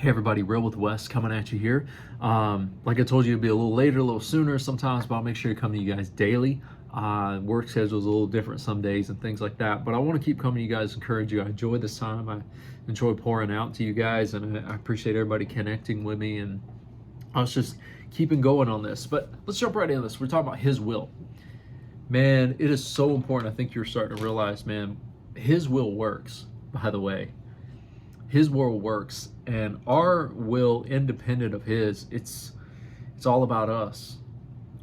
Hey everybody, Real with Wes coming at you here. Like I told you, it'll be a little later, a little sooner sometimes, but I'll make sure to come to you guys daily. Work schedule's a little different some days and things like that, but I want to keep coming to you guys, encourage you. I enjoy this time. I enjoy pouring out to you guys, and I appreciate everybody connecting with me, and I was just keeping going on this. But let's jump right into this. We're talking about His will. Man, it is so important. I think you're starting to realize, man, His will works, by the way. His will works, and our will, independent of His, it's all about us.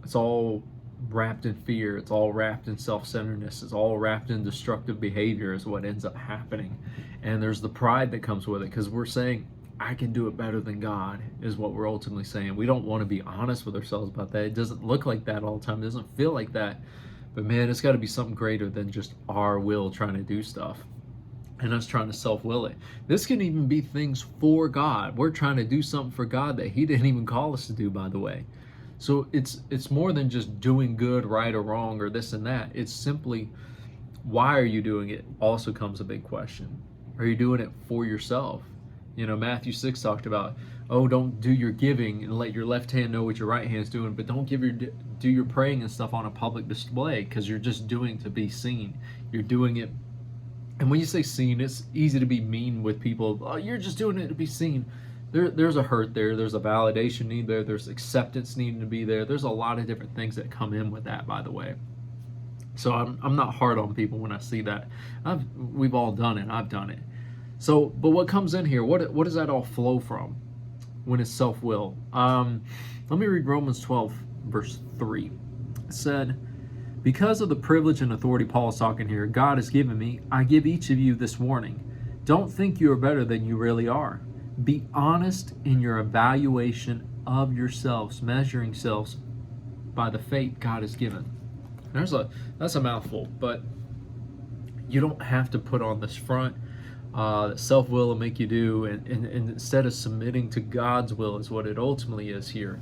It's all wrapped in fear. It's all wrapped in self-centeredness. It's all wrapped in destructive behavior is what ends up happening. And there's the pride that comes with it, because we're saying, I can do it better than God, is what we're ultimately saying. We don't want to be honest with ourselves about that. It doesn't look like that all the time. It doesn't feel like that. But man, it's got to be something greater than just our will trying to do stuff and us trying to self-will it. This can even be things for God. We're trying to do something for God that He didn't even call us to do, by the way. So it's more than just doing good, right or wrong, or this and that. It's simply, why are you doing it? Also comes a big question. Are you doing it for yourself? You know, Matthew 6 talked about, oh, don't do your giving and let your left hand know what your right hand's doing, but don't do your praying and stuff on a public display, because you're just doing it to be seen. You're doing it. And when you say seen, it's easy to be mean with people. Oh, you're just doing it to be seen. There's a hurt there. There's a validation need there. There's acceptance needing to be there. There's a lot of different things that come in with that, by the way. So I'm not hard on people when I see that. We've all done it. I've done it. So, but what comes in here? What does that all flow from when it's self-will? Let me read Romans 12, verse 3. It said, because of the privilege and authority Paul is talking here, God has given me, I give each of you this warning. Don't think you are better than you really are. Be honest in your evaluation of yourselves, measuring selves by the faith God has given. That's a mouthful, but you don't have to put on this front that self-will will make you do, and instead of submitting to God's will is what it ultimately is here.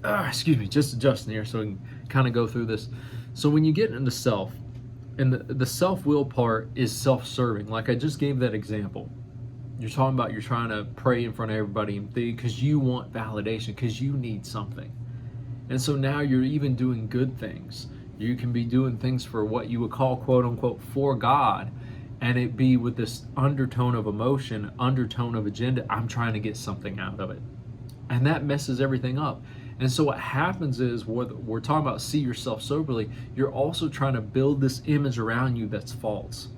Excuse me, just adjusting here so we can kind of go through this. So when you get into self, and the self-will part is self-serving, like I just gave that example. You're talking about you're trying to pray in front of everybody because you want validation, because you need something. And so now you're even doing good things. You can be doing things for what you would call, quote unquote, for God, and it be with this undertone of emotion, undertone of agenda. I'm trying to get something out of it. And that messes everything up. And so what happens is, we're talking about see yourself soberly, you're also trying to build this image around you that's false.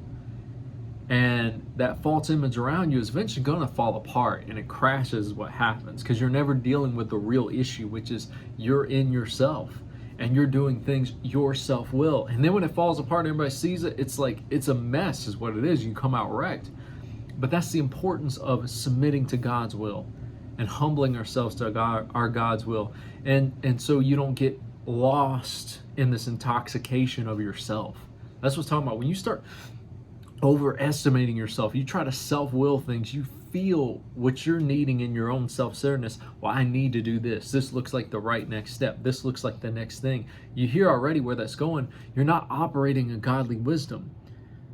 And that false image around you is eventually going to fall apart, and it crashes what happens, because you're never dealing with the real issue, which is you're in yourself and you're doing things your self-will. And then when it falls apart and everybody sees it, it's like it's a mess is what it is. You come out wrecked. But that's the importance of submitting to God's will and humbling ourselves to our God's will. And so you don't get lost in this intoxication of yourself. That's what's talking about. When you start overestimating yourself, you try to self-will things, you feel what you're needing in your own self-centeredness. Well, I need to do this. This looks like the right next step. This looks like the next thing. You hear already where that's going. You're not operating in godly wisdom.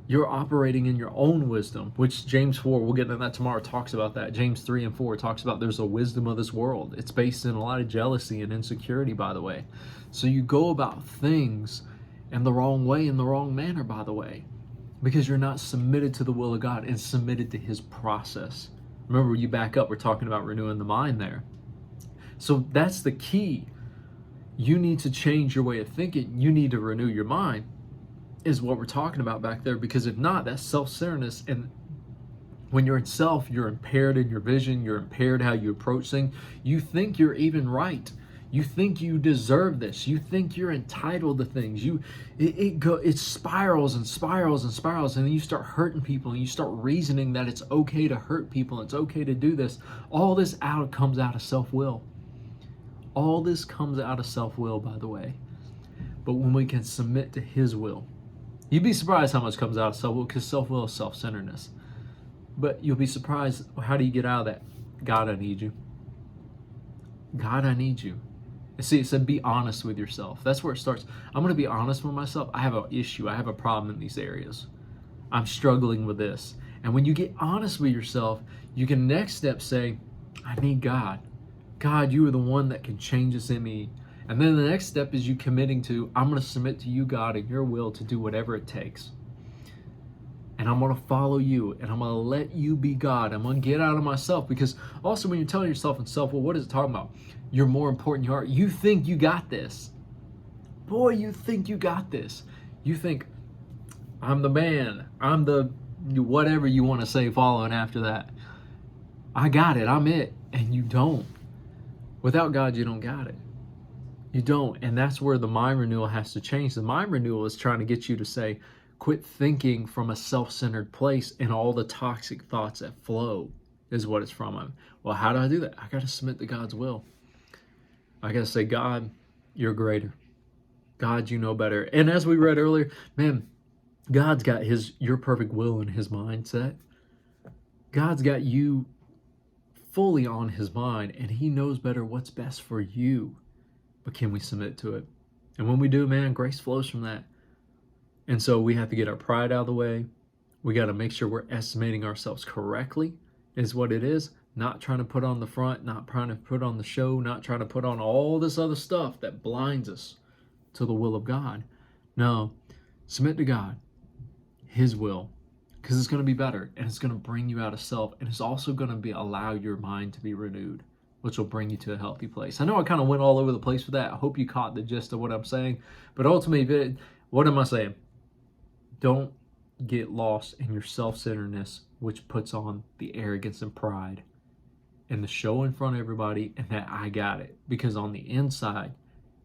You're operating in your own wisdom, which James 4, we'll get into that tomorrow, talks about that. James 3 and 4 talks about there's a wisdom of this world. It's based in a lot of jealousy and insecurity, by the way. So you go about things in the wrong way, in the wrong manner, by the way, because you're not submitted to the will of God and submitted to His process. Remember, you back up, we're talking about renewing the mind there. So that's the key. You need to change your way of thinking. You need to renew your mind, is what we're talking about back there, because if not, that's self-centeredness. And when you're in self, you're impaired in your vision, you're impaired how you approach things. You think you're even right. You think you deserve this. You think you're entitled to things. It spirals and spirals and spirals, and then you start hurting people, and you start reasoning that it's okay to hurt people, it's okay to do this. All this comes out of self-will. All this comes out of self-will, by the way. But when we can submit to His will, you'd be surprised how much comes out of self-will, because self-will is self-centeredness. But you'll be surprised, how do you get out of that? God, I need you. God, I need you. See, it said be honest with yourself. That's where it starts. I'm going to be honest with myself. I have an issue. I have a problem in these areas. I'm struggling with this. And when you get honest with yourself, you can next step say, I need God. God, you are the one that can change this in me. And then the next step is you committing to, I'm going to submit to you, God, and your will to do whatever it takes. And I'm going to follow you, and I'm going to let you be God. I'm going to get out of myself, because also when you're telling yourself and self, well, what is it talking about? You're more important than you are. You think you got this. Boy, you think you got this. You think, I'm the man. I'm the whatever you want to say following after that. I got it. I'm it. And you don't. Without God, you don't got it. You don't. And that's where the mind renewal has to change. The mind renewal is trying to get you to say, quit thinking from a self-centered place, and all the toxic thoughts that flow is what it's from. Well, how do I do that? I got to submit to God's will. I got to say, God, you're greater. God, you know better. And as we read earlier, man, God's got your perfect will in his mindset. God's got you fully on his mind, and he knows better what's best for you. But can we submit to it? And when we do, man, grace flows from that. And so we have to get our pride out of the way. We got to make sure we're estimating ourselves correctly, is what it is. Not trying to put on the front, not trying to put on the show, not trying to put on all this other stuff that blinds us to the will of God. No, submit to God, his will, because it's going to be better, and it's going to bring you out of self, and it's also going to allow your mind to be renewed, which will bring you to a healthy place. I know I kind of went all over the place with that. I hope you caught the gist of what I'm saying. But ultimately, what am I saying? Don't get lost in your self-centeredness, which puts on the arrogance and pride and the show in front of everybody, and that I got it. Because on the inside,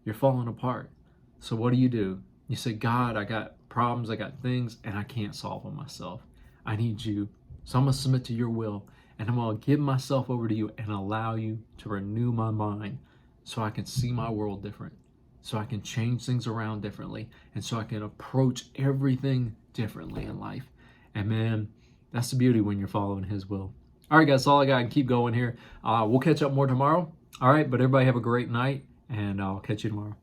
you're falling apart. So what do? You say, God, I got problems, I got things, and I can't solve them myself. I need you. So I'm going to submit to your will. And I'm going to give myself over to you and allow you to renew my mind so I can see my world different, so I can change things around differently, and so I can approach everything differently in life. And man, that's the beauty when you're following his will. All right, guys, that's all I got. Keep going here. We'll catch up more tomorrow. All right, but everybody have a great night, and I'll catch you tomorrow.